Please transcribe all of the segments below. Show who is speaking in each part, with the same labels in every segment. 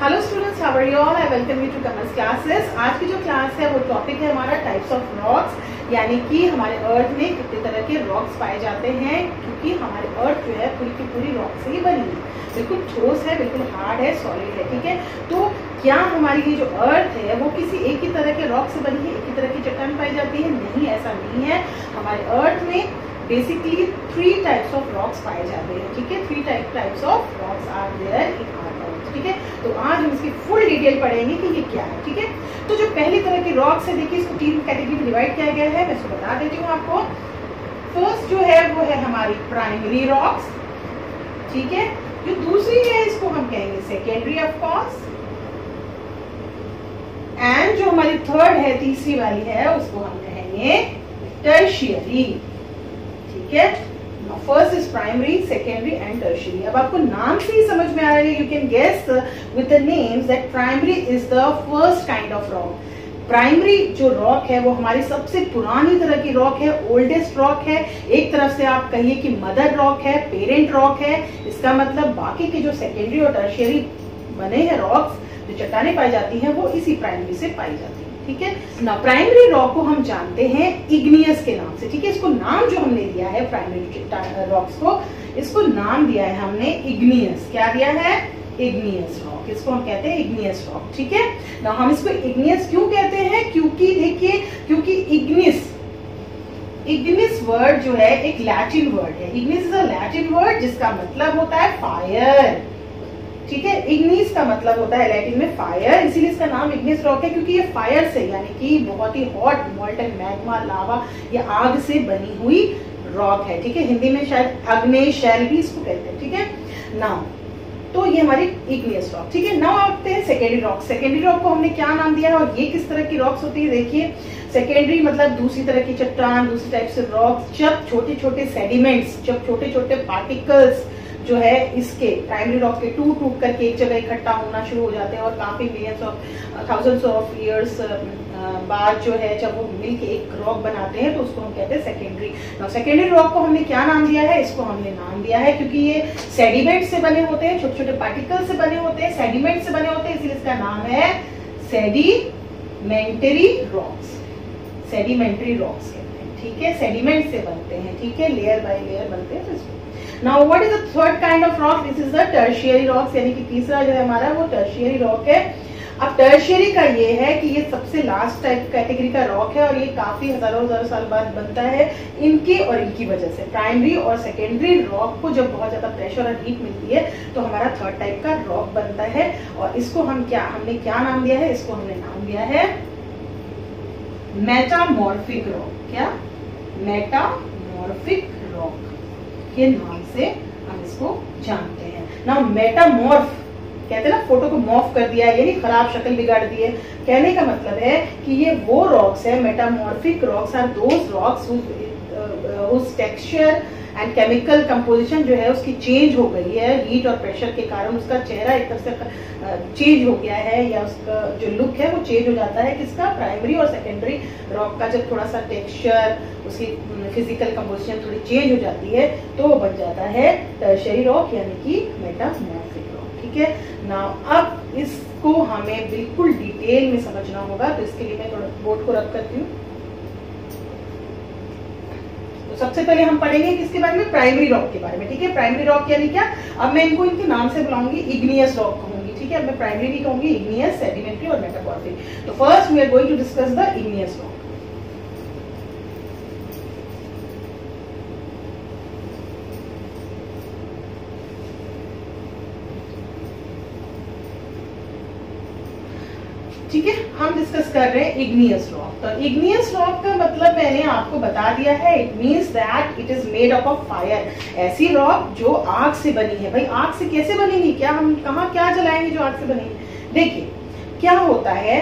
Speaker 1: Hello students, how are you all? I welcome you to commerce classes. आज की जो class है वो टॉपिक है हमारा टाइप्स ऑफ रॉक्स, यानी कि हमारे अर्थ में कितने तरह के रॉक्स पाए जाते हैं, क्योंकि हमारे अर्थ जो है पूरी की पूरी रॉक से ही बनी है। बिल्कुल ठोस है, बिल्कुल हार्ड है, सॉलिड है। ठीक है, तो क्या हमारी ये जो अर्थ है वो किसी एक ही तरह के रॉक से बनी है, एक ही तरह की चट्टान पाई जाती है? नहीं, ऐसा नहीं है। हमारे अर्थ में बेसिकली 3 टाइप्स ऑफ रॉक्स पाए जाते हैं। ठीक है, 3 types of rocks are there in our earth. ठीक है, तो आज हम इसकी फुल डिटेल पढ़ेंगे कि ये क्या है। ठीक है, तो जो पहली तरह की रॉक्स है, देखिए इसको 3 कैटेगरी में डिवाइड किया गया है। मैं इसको बता देती हूँ आपको। फर्स्ट जो है वो है हमारी प्राइमरी रॉक्स। ठीक है, जो दूसरी है इसको हम कहेंगे सेकेंडरी ऑफ कोर्स, एंड जो हमारी थर्ड है, तीसरी वाली है, उसको हम कहेंगे टर्शियरी। ठीक है, first is primary, secondary and tertiary. अब आपको नाम से ही समझ में आ रहा है, you can guess with the names that primary is the first kind of rock. Primary जो रॉक है वो हमारी सबसे पुरानी तरह की रॉक है, ओल्डेस्ट रॉक है। एक तरफ से आप कहिए कि मदर रॉक है, पेरेंट रॉक है। इसका मतलब बाकी के जो सेकेंडरी और टर्शियरी बने हैं रॉक्स, जो चट्टानें पाई जाती हैं, वो इसी प्राइमरी से पाई जाती है। ठीक है ना, प्राइमरी रॉक को हम जानते हैं इग्नियस के नाम से। ठीक है, इसको नाम जो हमने दिया है प्राइमरी रॉक्स को, इसको नाम दिया है हमने इग्नियस। क्या दिया है? Igneous rock. इसको हम कहते हैं इग्नियस रॉक। ठीक है ना, हम इसको इग्नियस क्यों कहते हैं? क्योंकि देखिए, क्योंकि इग्निस वर्ड जो है एक लैटिन वर्ड है। Ignis is a Latin word जिसका मतलब होता है फायर। ठीक है, इग्निस का मतलब होता है लैटिन में फायर, इसीलिए इसका नाम इग्निस रॉक है, क्योंकि ये फायर से, यानी कि बहुत ही हॉट मोल्टन मैग्मा, लावा या आग से बनी हुई रॉक है। ठीक है, हिंदी में शायद अग्नेय शैल भी इसको कहते हैं। ठीक है ना, तो ये हमारी इग्नियस रॉक। ठीक है, नाउ आते हैं सेकेंडरी रॉक। सेकेंडरी रॉक को हमने क्या नाम दिया है और ये किस तरह की रॉक्स होती है? देखिए, सेकेंडरी मतलब दूसरी तरह की चट्टान, दूसरी टाइप से रॉक्स, जब छोटे छोटे सेडिमेंट्स, जब छोटे छोटे पार्टिकल्स जो है इसके प्राइमरी रॉक के टूट करके एक जगह इकट्ठा होना शुरू हो जाते हैं, और काफी millions of thousands of years बाद जो है जब वो मिलके एक रॉक बनाते हैं, तो उसको हम कहते हैं सेकेंडरी। सेकेंडरी रॉक को हमने क्या नाम दिया है? इसको हमने नाम दिया है क्योंकि ये सेडिमेंट से बने होते हैं, छोटे छोटे पार्टिकल से बने होते हैं, सेडिमेंट से बने होते हैं, इसलिए इसका नाम है सेडिमेंटरी रॉक्स। सेडिमेंटरी रॉक्स कहते हैं। ठीक है, सेडिमेंट से बनते हैं। ठीक है, लेयर बाय लेयर बनते हैं। Now what is the third kind of rock? This is the tertiary rocks, यानी कि तीसरा जो है हमारा वो टर्शियरी रॉक है। अब टर्शियरी का ये है कि ये सबसे लास्ट टाइप कैटेगरी का रॉक है, और ये काफी हजारों साल बाद बनता है इनके और इनकी वजह से। प्राइमरी और सेकेंडरी रॉक को जब बहुत ज्यादा प्रेशर और हीट मिलती है तो हमारा थर्ड टाइप का रॉक बनता है, और इसको हमने क्या नाम दिया है? इसको हमने नाम दिया है मेटामॉर्फिक रॉक। क्या? मेटामॉर्फिक रॉक के नाम से हम इसको जानते हैं। नाउ मेटामॉर्फ कहते हैं ना, फोटो को मॉर्फ कर दिया, यानी खराब शक्ल बिगाड़ दी है। कहने का मतलब है कि ये वो रॉक्स है, metamorphic rocks are those rocks उस टेक्सचर एंड केमिकल कंपोजिशन जो है उसकी चेंज हो गई है हीट और प्रेशर के कारण। उसका चेहरा एक तरह से चेंज हो गया है, या उसका जो लुक है वो चेंज हो जाता है। किसका? प्राइमरी और सेकेंडरी रॉक का जब थोड़ा सा टेक्सचर, उसकी फिजिकल कंपोजिशन थोड़ी चेंज हो जाती है तो वो बन जाता है टर्शियरी रॉक, यानी कि मेटामॉर्फिक रॉक। ठीक है ना, अब इसको हमें बिल्कुल डिटेल में समझना होगा, तो इसके लिए मैं थोड़ा बोर्ड को रख करती हूँ। सबसे पहले हम पढ़ेंगे किसके बारे में? प्राइमरी रॉक के बारे में। ठीक है, प्राइमरी रॉक यानी क्या? अब मैं इनको इनके नाम से बुलाऊंगी, इग्नियस रॉक कहूंगी। ठीक है, अब मैं प्राइमरी नहीं कहूंगी, इग्नियस, सेडिमेंटरी और मेटामॉर्फिक। तो first we are going to discuss the igneous rock. ठीक है, हम डिस्कस कर रहे हैं इग्नियस रॉक। तो इग्नियस रॉक का मतलब मैंने आपको बता दिया है, it means that it is made up of fire. ऐसी रॉक जो आग से बनी है। भाई आग से कैसे बनेगी? क्या हम कहाँ क्या जलाएंगे जो आग से बनेगी? देखिए क्या होता है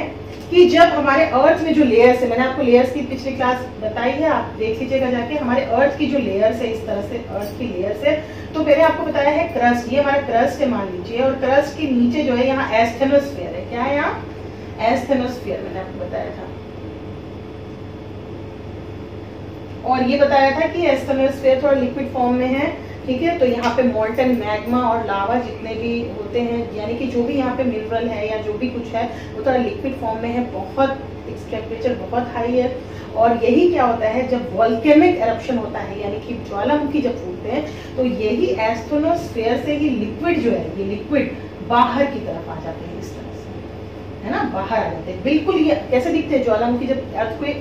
Speaker 1: कि जब हमारे अर्थ में जो लेयर्स है, मैंने आपको लेयर्स की पिछली क्लास बताई है, आप देख लीजिएगा जाके। हमारे अर्थ की जो लेयर्स है, इस तरह से अर्थ की लेयर्स है, तो मैंने आपको बताया है क्रस्ट, ये हमारा क्रस्ट है मान लीजिए, और क्रस्ट के नीचे जो है यहाँ एस्थेनोस्फीयर है। क्या है यहाँ? एस्थेनोस्फीयर मैंने आपको बताया था, और ये बताया था कि एस्थेनोस्फीयर थोड़ा लिक्विड फॉर्म में है, ठीक है। तो यहाँ पे मोल्टन मैग्मा और लावा जितने भी होते हैं, यानी कि जो भी यहाँ पे मिनरल है या जो भी कुछ है वो थोड़ा लिक्विड फॉर्म में है, बहुत टेम्परेचर बहुत हाई है। और यही क्या होता है जब वॉल्केनिक एरप्शन होता है, यानी कि ज्वालामुखी जब फूटते हैं, तो यही एस्ट्रोनोस्फेयर से ही लिक्विड जो है, ये लिक्विड बाहर की तरफ आ जाते हैं, इस तरह से, है ना, बाहर आ जाते हैं। बिल्कुल ये कैसे दिखते हैं ज्वालामुखी जब अर्थक्वेक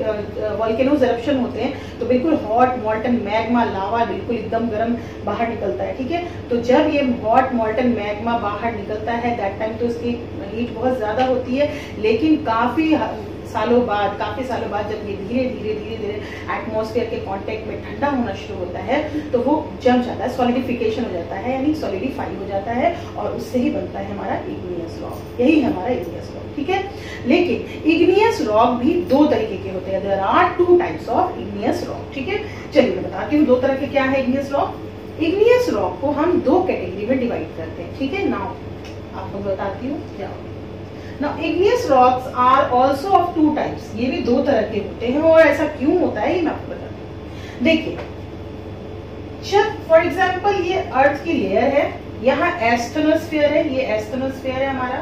Speaker 1: वॉल्केनोज एरप्शन होते हैं, तो बिल्कुल हॉट मोल्टन मैग्मा लावा बिल्कुल एकदम गर्म बाहर निकलता है, ठीक है। तो जब ये हॉट मोल्टन मैग्मा बाहर निकलता है दैट टाइम तो इसकी हीट बहुत ज्यादा होती है, लेकिन काफी सालों बाद जब ये धीरे धीरे एटमॉस्फेयर के कांटेक्ट में ठंडा होना शुरू होता है तो वो जम जाता है, सॉलिडिफिकेशन हो जाता है, यानी सॉलिडिफाई हो जाता है, और उससे ही बनता है हमारा इग्नियस रॉक। यही है हमारा इग्नियस रॉक, ठीक है। लेकिन इग्नियस रॉक भी दो तरीके के होते हैं, there are 2 types of igneous rock, ठीक है। चलिए मैं बताती हूँ 2 तरह के क्या है इग्नियस रॉक। इग्नियस रॉक को हम 2 कैटेगरी में डिवाइड करते हैं, ठीक है। नाउ आपको बताती हूँ क्या होगा। Now, igneous rocks are also of 2 types. ये भी 2 तरह के होते हैं, और ऐसा क्यों होता है ये मैं आपको बताती हूँ। देखिए, जब फॉर एग्जाम्पल ये अर्थ की लेयर है, यहाँ एस्ट्रोनोस्फेयर है, ये एस्ट्रोनोस्फेयर है हमारा,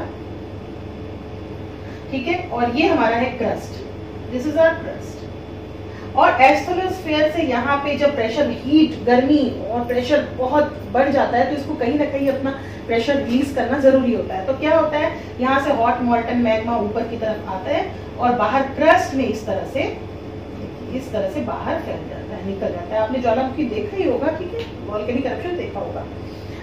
Speaker 1: ठीक है, और ये हमारा है crust, this is our crust. और एस्ट्रोनोस्फेयर से यहाँ पे जब प्रेशर, हीट, गर्मी और प्रेशर बहुत बढ़ जाता है तो इसको कहीं ना कहीं अपना प्रेशर रिलीज करना जरूरी होता है। तो क्या होता है, यहाँ से हॉट मोल्टन मैग्मा ऊपर की तरफ आता है और बाहर क्रस्ट में इस तरह से बाहर फैल जाता है, निकल जाता है। आपने ज्वालामुखी देखा ही होगा, ठीक है, वॉल्केनिक एरप्शन देखा होगा,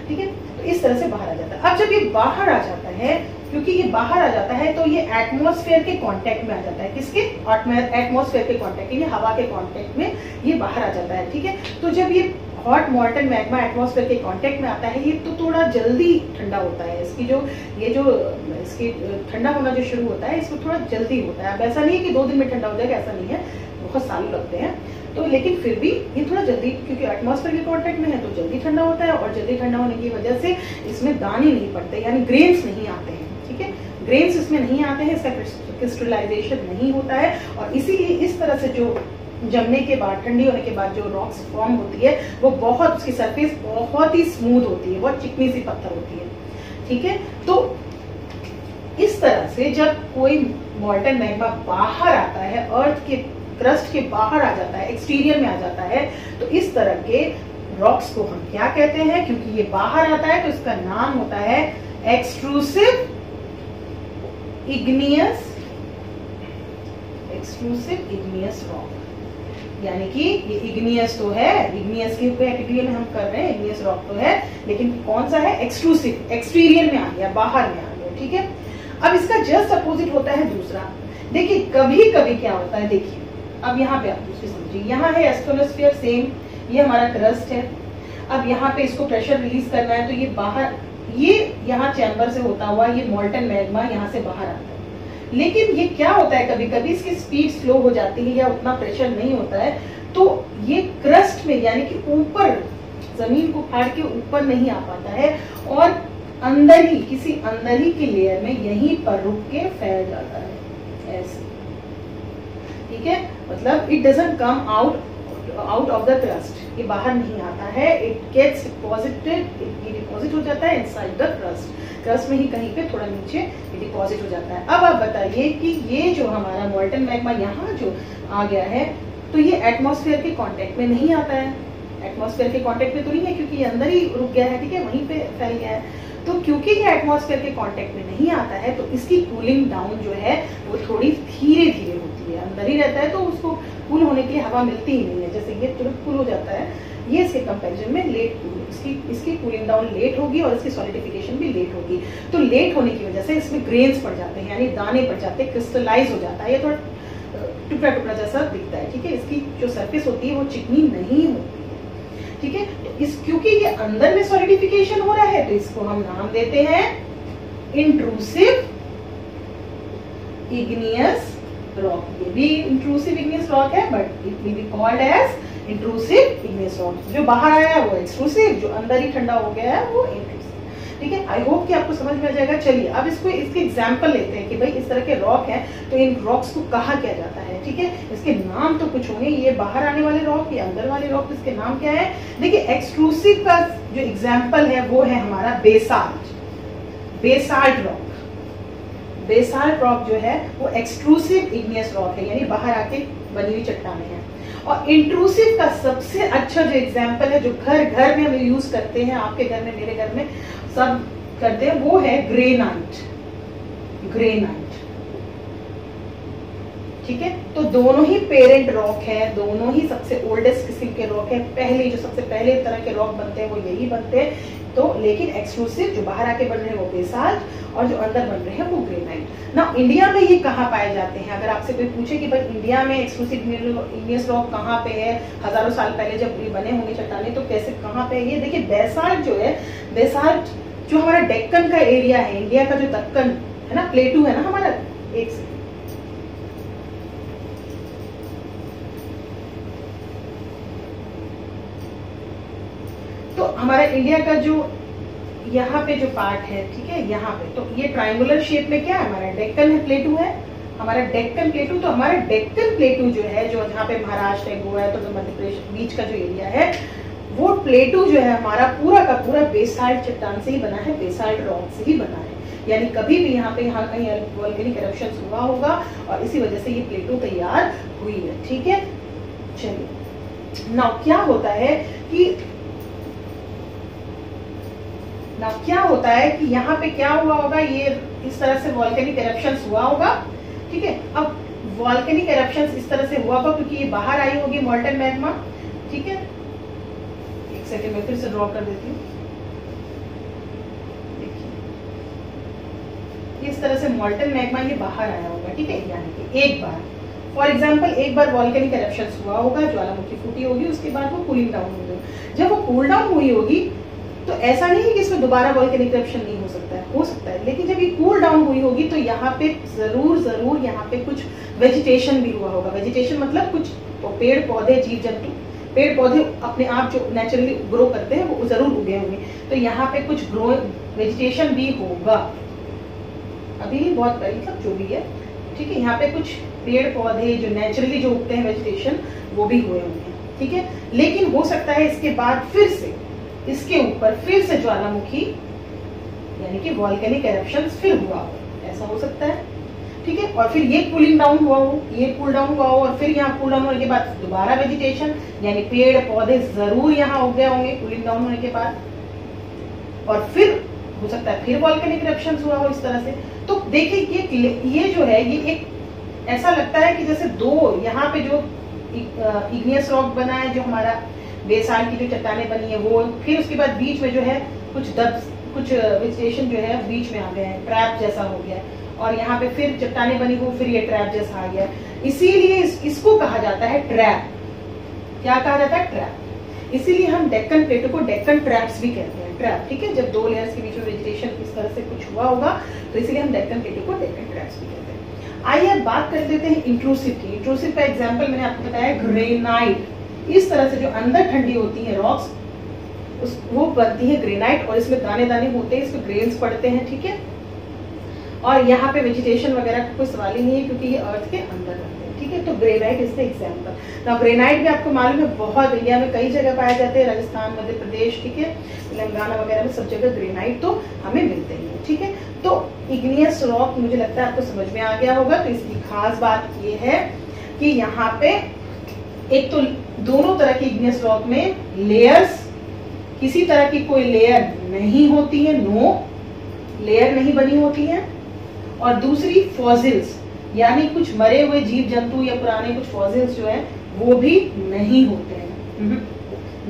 Speaker 1: ठीक है। तो इस तरह से बाहर आ जाता है। अब जब ये बाहर आ जाता है, क्योंकि ये बाहर आ जाता है तो ये एटमॉस्फेयर के कांटेक्ट में आ जाता है, किसके, एटमॉस्फेयर के कांटेक्ट, ये हवा के कांटेक्ट में ये बाहर आ जाता है, ठीक है। तो जब ये हॉट मोल्टन मैग्मा एटमॉस्फेयर के कांटेक्ट में आता है, ये तो थोड़ा जल्दी ठंडा होता है, इसकी जो इसकी ठंडा होना जो शुरू होता है इसको थोड़ा जल्दी होता है। अब ऐसा नहीं है कि 2 दिन में ठंडा हो जाएगा, ऐसा नहीं है, बहुत साल लगते हैं। तो लेकिन फिर भी ये थोड़ा जल्दी, क्योंकि एटमॉस्फेयर के कांटेक्ट में है तो जल्दी ठंडा होता है, और जल्दी ठंडा होने की वजह से इसमें दाने नहीं पड़ते, यानी ग्रेन्स नहीं आते हैं, ठीक है, ग्रेन्स इसमें नहीं आते हैं, इसका क्रिस्टलाइजेशन नहीं होता है, और इसीलिए इस तरह से जो जमने के बाद, ठंडी होने के बाद जो रॉक्स फॉर्म होती है वो बहुत, उसकी सरफेस बहुत ही स्मूथ होती है, बहुत चिकनी सी पत्थर होती है, ठीक है। तो इस तरह से जब कोई मोल्टन मैग्मा बाहर आता है, अर्थ के क्रस्ट के बाहर आ जाता है, एक्सटीरियर में आ जाता है, तो इस तरह के रॉक्स को हम क्या कहते हैं, क्योंकि ये बाहर आता है तो इसका नाम होता है एक्सट्रूसिव इग्नियस रॉक। यानी कि ये इग्नियस तो है, इग्नियस की कैटेगरी में हम कर रहे हैं, इग्नियस रॉक तो है, लेकिन कौन सा है, एक्सट्रूसिव, एक्सटीरियर में आ गया, बाहर में आ गया, ठीक है। अब इसका जस्ट अपोजिट होता है दूसरा। देखिए कभी कभी क्या होता है, देखिए अब यहाँ पे आप दूसरी समझिए, यहाँ है एस्ट्रोनोस्फेयर सेम, ये हमारा क्रस्ट है। अब यहाँ पे इसको प्रेशर रिलीज करना है तो ये बाहर, ये यहाँ चैम्बर से होता हुआ ये मोल्टन मैग्मा यहाँ से बाहर आता है। लेकिन ये क्या होता है, कभी कभी इसकी स्पीड स्लो हो जाती है या उतना प्रेशर नहीं होता है, तो ये क्रस्ट में, यानी कि ऊपर, जमीन को फाड़ के ऊपर नहीं आ पाता है, और अंदर ही, किसी अंदर ही की लेयर में यहीं पर रुक के फैल जाता है, ऐसे, ठीक है। मतलब it doesn't come out of the crust, ये बाहर नहीं आता है, इट गेट्स डिपॉजिटेड, ये डिपॉजिट हो जाता है इनसाइड द क्रस्ट में ही कहीं पे थोड़ा नीचे ये डिपॉजिट हो जाता है। अब आप बताइए कि ये जो हमारा मोल्टन मैग्मा यहाँ जो आ गया है, तो ये एटमॉस्फेयर के कांटेक्ट में नहीं आता है, एटमॉस्फेयर के कांटेक्ट में तो नहीं है, क्योंकि ये अंदर ही रुक गया है, ठीक है, वहीं पे फैल गया है। तो क्योंकि ये एटमॉस्फेयर के कांटेक्ट में नहीं आता है तो इसकी कूलिंग डाउन जो है वो थोड़ी धीरे धीरे होती है, अंदर ही रहता है तो उसको कूल होने के लिए हवा मिलती ही नहीं है, जैसे ये तुरंत कूल हो जाता है, ये इसके कंपैरिजन में लेट कूल, इसकी कूलिंग डाउन लेट होगी और इसकी सॉलिडिफिकेशन भी लेट होगी। तो लेट होने की वजह से इसमें ग्रेन्स पड़ जाते हैं, यानी दाने पड़ जाते हैं, क्रिस्टलाइज हो जाता है, ये थोड़ा टुकड़ा टुकड़ा जैसा दिखता है, ठीक है। इसकी जो सरफेस होती है वो चिकनी नहीं होती है, ठीक है। तो इस, क्योंकि ये अंदर में सॉलिडिफिकेशन हो रहा है तो इसको हम नाम देते हैं इंट्रूसिव इग्नियस रॉक। ये भी इंट्रूसिव इग्नियस रॉक है, but it will be called as intrusive igneous rock. जो बाहर आया है वो एक्सट्रूसिव, जो अंदर ही ठंडा हो गया है वो इंट्रूसिव। ठीक है। आई होप कि आपको समझ में आ जाएगा। चलिए अब इसके एग्जाम्पल लेते हैं कि भाई इस तरह के रॉक हैं तो इन रॉक्स को कहा क्या जाता है, ठीक है। इसके नाम तो कुछ होंगे, ये बाहर आने वाले रॉक, ये अंदर वाले रॉक, इसके नाम क्या है। देखिए एक्सक्लूसिव का जो एग्जाम्पल है वो है हमारा basalt, basalt rock. Basalt rock जो है वो एक्सक्लूसिव इग्नियस रॉक है, यानी बाहर आके बनी हुई चट्टानें हैं। और इंट्रूसिव का सबसे अच्छा जो एग्जाम्पल है, जो घर घर में हम यूज करते हैं, आपके घर में, मेरे घर में सब करते हैं, वो है ग्रेनाइट। ग्रेनाइट, ठीक है। तो दोनों ही पेरेंट रॉक है, दोनों ही सबसे ओल्डेस्ट किस्म के रॉक है। पहले जो सबसे पहले तरह के रॉक बनते हैं वो यही बनते हैं। तो लेकिन एक्सक्लूसिव जो बाहर आके बन रहे हैं वो बेसाल्ट और जो अंदर बन रहे हैं वो ग्रेनाइट। ना इंडिया में ये कहाँ पाए जाते हैं, अगर आपसे कोई पूछे कि भाई इंडिया में एक्सक्लूसिव इग्नियस रॉक कहाँ पे है, हजारों साल पहले जब ये बने होंगे चट्टाने, तो कैसे कहाँ पे है ये। देखिए बेसाल्ट जो है, बेसाल्ट जो हमारा डेक्कन का एरिया है, इंडिया का जो दक्कन है ना, प्लेटू है ना हमारा, एक से तो हमारा इंडिया का जो यहाँ पे जो पार्ट है, ठीक है, यहाँ पे तो ये ट्रायंगुलर शेप में क्या है, हमारा डेक्कन है, प्लेटू है हमारा डेक्कन प्लेटू। तो हमारा डेक्कन प्लेटू जो है, जो जहाँ पे महाराष्ट्र है, गोवा है, तो मध्य प्रदेश बीच का जो एरिया है, वो प्लेटू जो है हमारा पूरा का पूरा बेसाल्ट चट्टान से ही बना है, बेसाल्ट रॉक से ही बना है। यानी कभी भी यहाँ पे कहीं वोल्केनिक इरप्शन हुआ होगा और इसी वजह से ये प्लेटू तैयार हुई है, ठीक है। चलिए नाउ क्या होता है कि यहाँ पे क्या हुआ होगा, ये इस तरह से वोल्केनिक इरप्शंस हुआ होगा, ठीक है। अब वोल्केनिक इरप्शंस इस तरह से हुआ होगा क्योंकि ये बाहर आई होगी मोल्टन मैग्मा, ठीक है। एक सेकेंड में फिर से ड्रॉ कर देती हूँ। देखिए इस तरह से मोल्टन मैग्मा ये बाहर आया होगा, ठीक है। यानी कि एक बार फॉर एग्जाम्पल एक बार वोल्केनिक इरप्शंस हुआ होगा, ज्वालामुखी फूटी होगी, उसके बाद वो कूलिंग डाउन होगी। जब वो कूल डाउन हुई होगी तो ऐसा नहीं है कि इसमें दोबारा वोल्केनिक इरप्शन नहीं हो सकता है, लेकिन जब ये कूल डाउन हुई होगी तो यहाँ पे जरूर यहाँ पे कुछ वेजिटेशन भी हुआ होगा। वेजिटेशन मतलब कुछ पेड़ पौधे, जीव जंतु, पेड़ पौधे अपने आप जो नेचुरली ग्रो करते हैं वो जरूर उगे होंगे। तो यहाँ पे कुछ ग्रो वेजिटेशन भी होगा, अभी बहुत मतलब जो भी है, ठीक है। यहाँ पे कुछ पेड़ पौधे जो नेचुरली जो उगते हैं वेजिटेशन, वो भी हुए होंगे, ठीक है। लेकिन हो सकता है इसके बाद फिर से इसके ऊपर फिर से ज्वालामुखी यानी कि वोल्केनिक इरप्शन फिर हुआ हो, ऐसा हो सकता है, ठीक है। और फिर ये कूलिंग डाउन हुआ हो, ये कूल डाउन हुआ हो, और फिर यहाँ कूल डाउन होने के बाद दोबारा वेजिटेशन यानी पेड़ पौधे जरूर यहाँ उग गए होंगे कूलिंग डाउन होने के बाद, और फिर हो सकता है फिर वोल्केनिक इरप्शन हुआ हो इस तरह से। तो देखिए ये जो है ये एक ऐसा लगता है कि जैसे दो यहाँ पे जो इग्नियस रॉक बना है, जो हमारा बेसाल्ट की जो चट्टानें बनी है वो, फिर उसके बाद बीच में जो है कुछ वेजिटेशन जो है बीच में आ गए हैं, ट्रैप जैसा हो गया, और यहाँ पे फिर चट्टानें बनी हो, फिर ये ट्रैप जैसा आ गया। इसीलिए इसको कहा जाता है ट्रैप। क्या कहा जाता है? ट्रैप। इसीलिए हम डेक्कन प्लेटो को डेक्कन ट्रैप्स भी कहते हैं, ट्रैप, ठीक है। जब दो लेयर्स के बीच में वेजिटेशन इस तरह से कुछ हुआ होगा तो इसीलिए हम डेक्कन प्लेटो को डेक्कन ट्रैप्स भी कहते हैं। आइए अब बात कर लेते हैं इंट्रूसिव की। इंट्रूसिव का एग्जाम्पल मैंने आपको बताया ग्रेनाइट। इस तरह से जो अंदर ठंडी होती है रॉक्स, वो बनती है ग्रेनाइट, और इसमें दाने दाने होते हैं, इसमें ग्रेन्स पड़ते हैं, ठीक है। और यहाँ पे वेजिटेशन वगैरह का कोई सवाल ही नहीं है क्योंकि ये अर्थ के अंदर बनते हैं, ठीक है। तो ग्रेनाइट इज द एग्जाम्पल। ना ग्रेनाइट भी आपको मालूम है बहुत इंडिया में कई जगह पाए जाते हैं, राजस्थान, मध्य प्रदेश, ठीक है, तेलंगाना वगैरह में सब जगह ग्रेनाइट तो हमें मिलते ही है, ठीक है। तो इग्नियस रॉक मुझे लगता है आपको समझ में आ गया होगा। तो इसकी खास बात ये है कि यहाँ पे एक तो दोनों तरह की इग्नियस रॉक में लेयर्स, किसी तरह की कोई लेयर नहीं होती है, नो लेयर नहीं बनी होती है। और दूसरी फॉसिल्स यानी कुछ मरे हुए जीव जंतु या पुराने कुछ फॉसिल्स जो है वो भी नहीं होते हैं,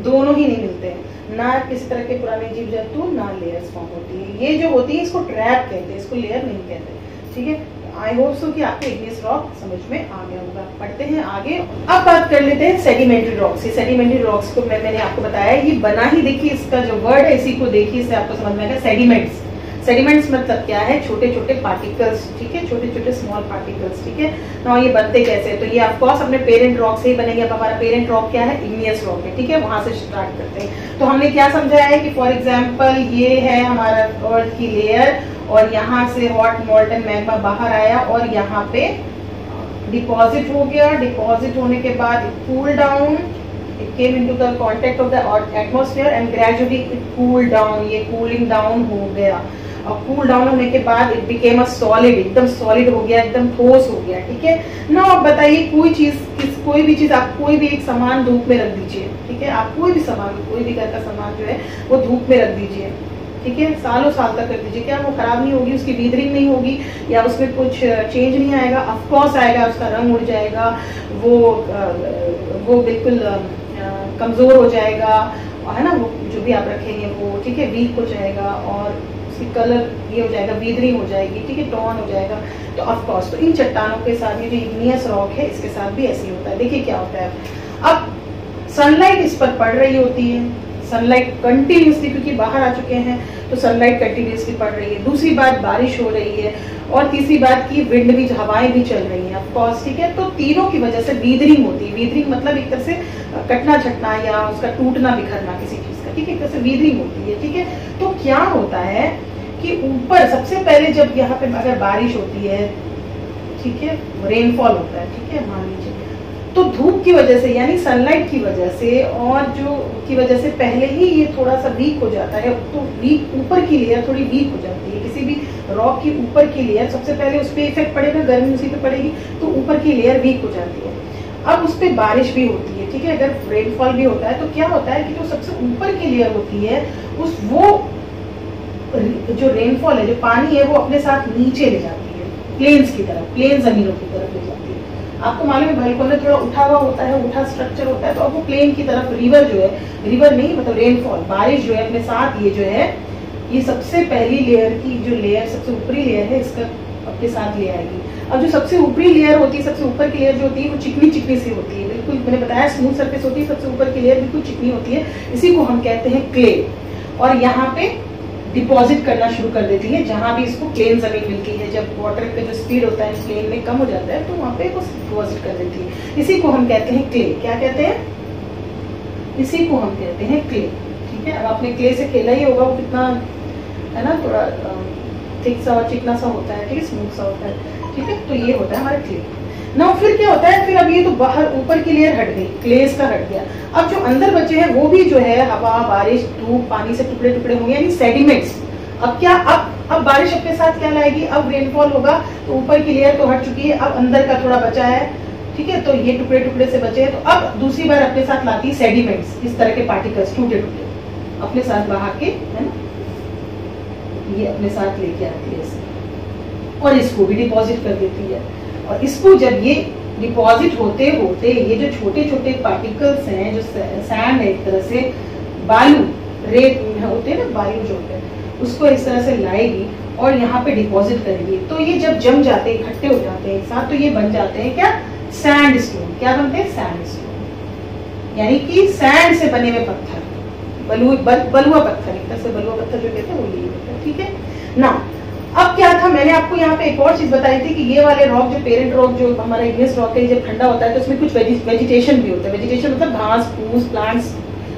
Speaker 1: दोनों ही नहीं मिलते हैं, ना किसी तरह के पुराने जीव जंतु ना लेयर्स फॉर्म होती है। ये जो होती है इसको ट्रैप कहते हैं, इसको लेयर नहीं कहते, ठीक है। आई होप सो कि आपको इग्नियस रॉक समझ में आ गया होगा। पढ़ते हैं आगे। अब बात कर लेते हैं सेडिमेंट्री रॉक्स। सेडिमेंट्री रॉक्स को मैंने आपको बताया, ये बना ही देखिए, इसका जो वर्ड है इसी को देखिए, इससे आपको समझ में आएगा। सेडिमेंट्स, सेडिमेंट्स मतलब क्या है, छोटे छोटे पार्टिकल्स, ठीक है, छोटे छोटे स्मॉल पार्टिकल्स, ठीक है ना। ये बनते कैसे हैं, तो ये ऑफकोर्स अपने पेरेंट रॉक से ही बनेंगे। अब हमारा पेरेंट रॉक क्या है, इग्नियस रॉक है, ठीक है, वहां से स्टार्ट करते हैं। तो हमने क्या समझा है कि फॉर एग्जाम्पल ये है हमारा अर्थ की लेयर, और यहाँ से हॉट मोल्टन मैग्मा बाहर आया और यहाँ पे डिपॉजिट हो गया। डिपॉजिट होने के बाद it cool down, it came into the contact of the atmosphere and gradually it cool down, ये कूलिंग डाउन हो गया। और कूल डाउन होने के बाद इट बिकेम अ सॉलिड, एकदम सॉलिड हो गया, एकदम ठोस हो गया, ठीक है ना। अब बताइए कोई भी चीज आप कोई भी एक सामान धूप में रख दीजिए, ठीक है, आप कोई भी सामान, कोई भी घर का सामान जो है वो धूप में रख दीजिए, ठीक है, सालों साल तक रख दीजिए, क्या वो खराब नहीं होगी, उसकी वीदरिंग नहीं होगी या उसमें कुछ चेंज नहीं आएगा? ऑफकोर्स आएगा, उसका रंग उड़ जाएगा, वो बिल्कुल कमजोर हो जाएगा, है ना, वो जो भी आप रखेंगे वो, ठीक है, वीक हो जाएगा और उसकी कलर ये हो जाएगा, वीदरिंग हो जाएगी, ठीक है, टॉन हो जाएगा। तो ऑफकोर्स तो इन चट्टानों के साथ ये जो इग्नियस रॉक है इसके साथ भी ऐसे ही होता है। देखिए क्या होता है, अब सनलाइट इस पर पड़ रही होती है, सनलाइट कंटिन्यूसली, क्योंकि बाहर आ चुके हैं तो सनलाइट कंटिन्यूसली पड़ रही है। दूसरी बात बारिश हो रही है, और तीसरी बात की विंड भी, हवाएं भी चल रही हैं ऑफकोर्स, ठीक है। तो तीनों की वजह से वीदरिंग होती है। वीदरिंग मतलब एक तरह से कटना छटना या उसका टूटना बिखरना किसी चीज का, ठीक है, एक तरह से वीदरिंग होती है, ठीक है। तो क्या होता है कि ऊपर सबसे पहले जब यहाँ पे अगर बारिश होती है, ठीक है, रेनफॉल होता है, ठीक है, मान लीजिए, तो धूप की वजह से यानी सनलाइट की वजह से और जो की वजह से पहले ही ये थोड़ा सा वीक हो जाता है। तो वीक, ऊपर की लेयर थोड़ी वीक हो जाती है, किसी भी रॉक की ऊपर की लेयर, सबसे पहले उस पर इफेक्ट पड़ेगा, गर्मी उसी पे पड़ेगी, तो ऊपर की लेयर वीक हो जाती है। अब उस पर बारिश भी होती है, ठीक है, अगर रेनफॉल भी होता है तो क्या होता है कि जो सबसे ऊपर की लेयर होती है वो जो रेनफॉल है, जो पानी है, वो अपने साथ नीचे ले जाती है, प्लेन्स की तरफ, प्लेन जमीनों की तरफ ले जाती है। आपको मालूम है बालकोनी थोड़ा उठा हुआ होता है, उठा स्ट्रक्चर होता है, तो अब वो प्लेन की तरफ, रिवर जो है, रिवर नहीं मतलब रेनफॉल, बारिश जो है अपने साथ ये जो है, ये सबसे पहली लेयर की जो लेयर, सबसे ऊपरी लेयर है, इसका अपने साथ ले आएगी। अब जो सबसे ऊपरी लेयर होती है, सबसे ऊपर की लेयर जो होती है वो चिकनी चिकनी सी होती है, बिल्कुल मैंने बताया स्मूथ सरफेस होती है, सबसे ऊपर की लेयर बिल्कुल चिकनी होती है, इसी को हम कहते हैं क्ले। और यहाँ पे डिपॉजिट करना शुरू कर देती है, जहां भी इसको प्लेन जमीन मिलती है, जब वाटर का जो स्पीड होता है प्लेन में कम हो जाता है तो वहां पे वो डिपॉजिट कर देती है। इसी को हम कहते हैं क्ले। क्या कहते हैं? इसी को हम कहते हैं क्ले, ठीक है। अब आपने क्ले से खेला ही होगा, वो कितना है ना, थोड़ा थिक सा और चिकना सा होता है, ठीक है, स्मूथ सा होता है, ठीक है। तो ये होता है हमारा क्ले ना। फिर क्या होता है, फिर अब ये तो बाहर ऊपर की लेयर हट गई, क्लेस का हट गया। अब जो अंदर बचे हैं वो भी जो है हवा, बारिश, धूप, पानी से टुकड़े टुकड़े होंगे, यानी सेडिमेंट्स। अब क्या, अब बारिश अपने साथ क्या लाएगी, अब रेनफॉल होगा तो ऊपर की लेयर तो हट चुकी है, अब अंदर का थोड़ा बचा है, ठीक है, तो ये टुकड़े टुकड़े से बचे हैं। तो अब दूसरी बार अपने साथ लाती है सेडिमेंट्स, इस तरह के पार्टिकल्स टूटे टूटे अपने साथ बहा के, है ना, ये अपने साथ लेके आती है और इसको भी डिपॉजिट कर देती है। और इसको जब ये डिपॉजिट होते होते ये जो छोटे छोटे पार्टिकल्स हैं, जो सैंड है, एक तरह से बालू, रेत होते हैं ना, बालू जो होते हैं, उसको इस तरह से लाएगी और यहाँ पे डिपॉजिट करेगी। तो ये जब जम जाते हैं, इकट्ठे हो जाते हैं एक साथ, तो ये बन जाते हैं क्या, सैंड स्टोन। क्या बनते हैं? सैंड स्टोन, यानी कि सैंड से बने हुए पत्थर, बलुआ पत्थर, एक तरह से बलुआ पत्थर जो कहते हैं वो ये होता है, ठीक है ना। अब क्या था, मैंने आपको यहाँ पे एक और चीज बताई थी कि ये वाले रॉक, जो पेरेंट रॉक, जो हमारा इग्नियस रॉक है, जब ठंडा होता है तो उसमें कुछ वेजिटेशन भी होता है। वेजिटेशन मतलब घास फूस, प्लांट्स,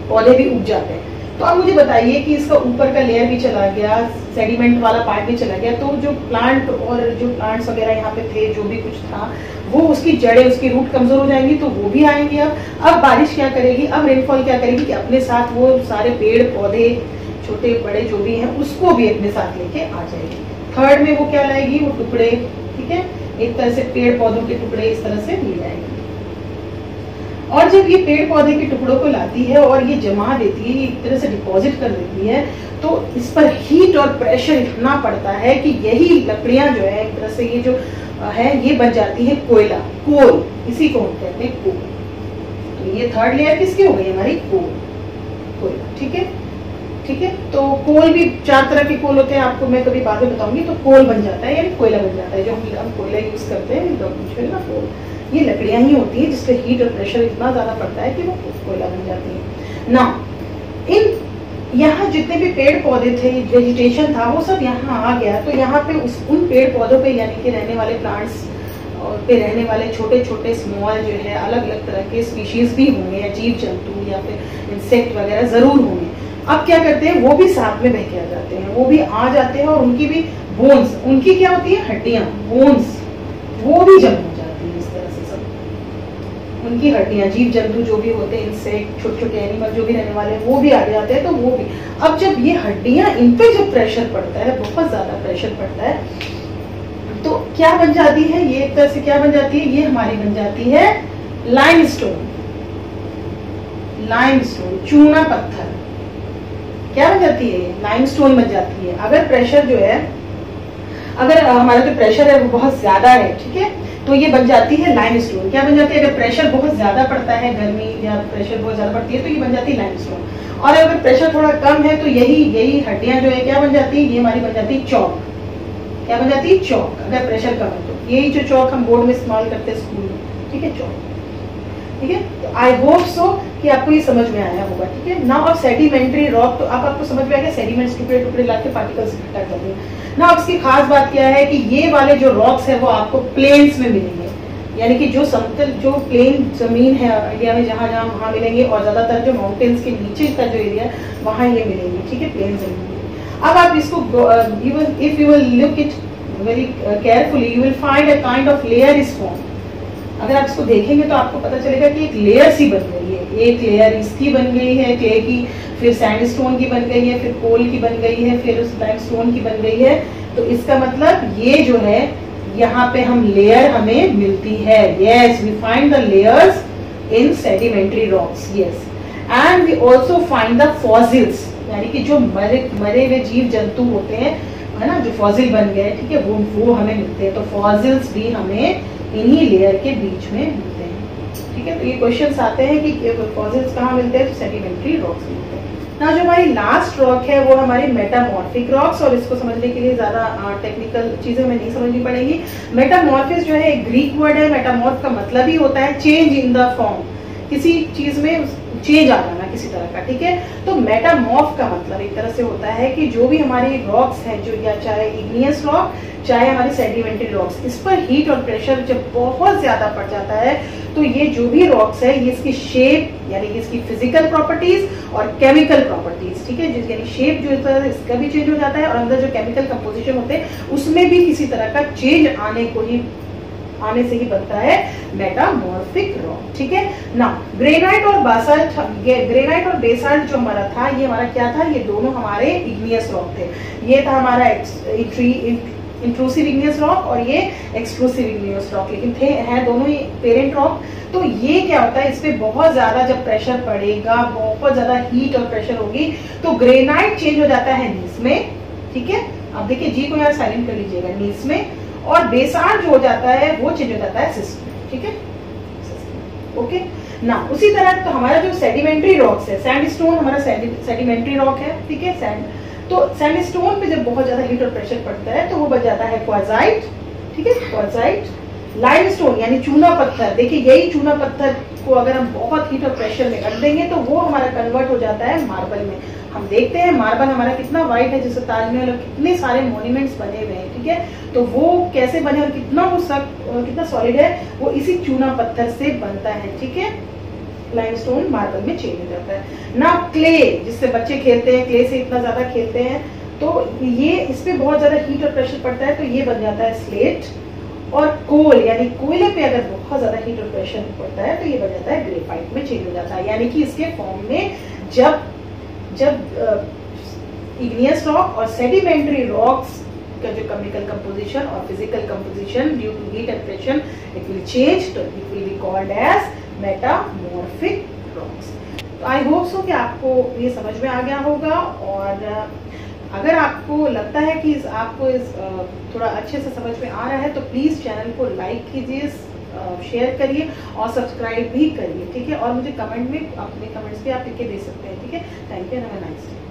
Speaker 1: पौधे भी उग जाते हैं। तो अब मुझे बताइए कि इसका ऊपर का लेयर भी चला गया, सेडिमेंट वाला पार्ट भी चला गया, तो जो प्लांट और जो प्लांट्स वगैरह यहाँ पे थे, जो भी कुछ था, वो उसकी जड़ें, उसकी रूट कमजोर हो जाएंगी, तो वो भी आएंगी। अब बारिश क्या करेगी, अब रेनफॉल क्या करेगी कि अपने साथ वो सारे पेड़ पौधे, छोटे बड़े जो भी हैं, उसको भी अपने साथ लेके आ जाएगी। थर्ड में वो क्या लाएगी, वो टुकड़े, ठीक है, एक तरह से पेड़ पौधों के टुकड़े इस तरह से ले आएगी। और जब ये पेड़ पौधे के टुकड़ों को लाती है और ये जमा देती है, एक तरह से डिपॉजिट कर देती है, तो इस पर हीट और प्रेशर इतना पड़ता है कि यही लकड़ियां जो है, एक तरह से ये जो है, ये बन जाती है कोयला, कोल, इसी को हम कहते हैं कोल। तो ये थर्ड लेयर किसकी हो गई, हमारी कोल, कोयला, ठीक है, ठीक है। तो कोल भी 4 तरह के कोल होते हैं, आपको मैं कभी बाद में बताऊंगी। तो कोल बन जाता है, यानी कोयला बन जाता है, जो हम कोयला यूज करते हैं ना, कोल, ये लकड़ियां ही होती है जिसपे हीट और प्रेशर इतना ज्यादा पड़ता है कि वो कोयला बन जाती है ना। यहाँ जितने भी पेड़ पौधे थे, वेजिटेशन था, वो सब यहाँ आ गया। तो यहाँ पे उन पेड़ पौधों पे यानी कि रहने वाले प्लांट्स पे रहने वाले छोटे छोटे स्मॉल जो है अलग अलग तरह के स्पीशीज भी होंगे, या जीव जंतु या फिर इंसेक्ट वगैरह जरूर होंगे। अब क्या करते हैं, वो भी साथ में बह के आ जाते हैं, वो भी आ जाते हैं, और उनकी भी बोन्स, उनकी क्या होती है, हड्डियां, बोन्स, वो भी जम हो जाती है। इस तरह से सब उनकी हड्डियां, जीव जंतु जो भी होते हैं, इंसेक्ट, छोटे छोटे एनिमल जो भी रहने वाले हैं, वो भी आ जाते हैं। तो वो भी, अब जब ये हड्डियां, इन पे जब प्रेशर पड़ता है, बहुत ज्यादा प्रेशर पड़ता है, तो क्या बन जाती है, ये एक तरह से क्या बन जाती है, ये हमारी बन जाती है लाइमस्टोन। लाइमस्टोन, चूना पत्थर, क्या बन जाती है, लाइमस्टोन बन जाती है। अगर प्रेशर जो है, अगर हमारा जो प्रेशर है वो बहुत ज्यादा है, ठीक है, तो ये बन जाती है लाइमस्टोन। क्या बन जाती है, अगर प्रेशर बहुत ज्यादा पड़ता है, गर्मी या प्रेशर बहुत ज्यादा पड़ती है, तो ये बन जाती है लाइमस्टोन। और अगर प्रेशर थोड़ा कम है, तो यही हड्डियां जो है क्या बन जाती है, ये हमारी बन जाती है चौक। क्या बन जाती है, चौक। अगर प्रेशर कम है तो यही जो चौक हम बोर्ड में इस्तेमाल करते हैं स्कूल में, ठीक है, चौक। ठीक है, तो आई होप सो कि आपको ये समझ में आया होगा। ठीक है, नाउ अब सेडिमेंट्री रॉक, तो अब आपको समझ में आ गया, सेडिमेंट्स टुकड़े टुकड़े लाके पार्टिकल्स इकट्ठा कर रहे हैं ना। इसकी खास बात क्या है कि ये वाले जो रॉक्स है वो आपको प्लेन्स में मिलेंगे, यानी कि जो समतल, जो प्लेन जमीन है इंडिया में, जहाँ जहाँ वहाँ मिलेंगे, और ज्यादातर जो माउंटेन्स के नीचे का जो एरिया है वहाँ ये मिलेंगे। ठीक है, प्लेन जमीन। अब आप इसको if you will look it very carefully, you will find a kind of layer is form. अगर आप इसको देखेंगे तो आपको पता चलेगा कि एक लेयर सी बन गई है। एक लेयर इसकी बन गई है, क्ले की, फिर सैंडस्टोन की बन गई है, फिर कोल की बन गई है, फिर लाइमस्टोन की बन गई है। तो इसका मतलब ये जो है, यहाँ पे हम लेयर हमें मिलती है। Yes, we find the layers in sedimentary rocks. Yes, and we also find the fossils, यानी कि जो मरे हुए जीव जंतु होते हैं, है ना, जो फॉसिल बन गए, ठीक है, वो हमें मिलते हैं। तो फॉसिल्स भी हमें इन्हीं लेयर के बीच में मिलते हैं। ठीक है, तो ये क्वेश्चंस आते हैं कि फॉसिल्स कहाँ मिलते हैं, तो सेडिमेंट्री रॉक्स मिलते हैं ना। जो हमारी लास्ट रॉक है वो हमारी मेटामॉर्फिक रॉक्स, और इसको समझने के लिए ज्यादा टेक्निकल चीजें हमें नहीं समझनी पड़ेगी। मेटामॉर्फिस जो है एक ग्रीक वर्ड है। मेटामॉर्फ का मतलब ही होता है चेंज इन द फॉर्म, किसी चीज में चेंज आ जाना किसी तरह का। ठीक है, तो मेटामॉर्फ का मतलब एक तरह से होता है कि जो भी हमारी रॉक्स है, जो या चाहे इग्नियस रॉक, चाहे हमारी सेडिमेंट्री रॉक्स, इस पर हीट और प्रेशर जब बहुत ज्यादा पड़ जाता है, तो ये जो भी रॉक्स है, ये इसकी शेप, यानी कि इसकी फिजिकल प्रॉपर्टीज और केमिकल प्रॉपर्टीज, ठीक है, यानी शेप जो है इसका भी चेंज हो जाता है, और अंदर जो केमिकल कंपोजिशन होते हैं उसमें भी किसी तरह का चेंज आने से ही बनता है मेटामॉर्फिक रॉक। ठीक है ना। ग्रेनाइट और बासाल्ट, ग्रेनाइट और बेसाल्ट जो हमारा था, ये हमारा क्या था, ये दोनों हमारे इग्नियस रॉक थे। ये था हमारा इंट्रूसिव इग्नियस रॉक और ये एक्सट्रूसिव इग्नियस रॉक, लेकिन हैं दोनों ही पेरेंट रॉक। तो ये क्या होता है, इस पे बहुत ज्यादा जब प्रेशर पड़ेगा, बहुत ज्यादा हीट और प्रेशर होगी, तो ग्रेनाइट चेंज हो जाता है नीस में। ठीक है, अब देखिए जी को यहाँ साइलेंट कर लीजिएगा, नीस में। और बेसाल्ट जो हो जाता है वो चेंज हो जाता है सिस्ट में। ठीक है, ओके ना। उसी तरह तो हमारा जो सेडिमेंट्री रॉक्स है, सैंडस्टोन हमारा सेडिमेंट्री रॉक है। ठीक है, तो सैंडस्टोन पे जब बहुत ज्यादा हीट और प्रेशर पड़ता है तो वो बन जाता है क्वार्ट्जाइट। ठीक है, क्वार्ट्जाइट। लाइमस्टोन यानी चूना पत्थर, देखिए यही चूना पत्थर को अगर हम बहुत हीट और प्रेशर में रख देंगे तो वो हमारा कन्वर्ट हो जाता है मार्बल में। हम देखते हैं मार्बल हमारा कितना व्हाइट है, जैसे ताजमहल और कितने सारे मॉन्यूमेंट्स बने हुए हैं। ठीक है, तो वो कैसे बने और कितना वो कितना सॉलिड है, वो इसी चूना पत्थर से बनता है। ठीक है, लाइमस्टोन मार्बल में चेंज हो जाता है ना। क्ले, जिससे बच्चे खेलते हैं, क्ले से इतना ज्यादा खेलते हैं, तो ये इस पे बहुत ज्यादा हीट और प्रेशर पड़ता है, तो ये बन जाता है स्लेट। और कोल यानी कोयले पे अगर बहुत ज्यादा हीट और प्रेशर पड़ता है तो ये बन जाता है ग्रेफाइट में चेंज हो जाता है। यानी कि इसके फॉर्म में जब इग्नियस रॉक और सेडिमेंट्री रॉक्स का जो केमिकल कंपोजिशन और physical composition due to heat and pressure it will change, तो it will be called as metamorphic rocks. तो आई होप सो कि आपको ये समझ में आ गया होगा। और अगर आपको लगता है कि आपको थोड़ा अच्छे से समझ में आ रहा है तो प्लीज चैनल को लाइक कीजिए, शेयर करिए और सब्सक्राइब भी करिए। ठीक है, और मुझे कमेंट में अपने कमेंट्स भी आप लिख के दे सकते हैं। ठीक है, thank you, have a nice day.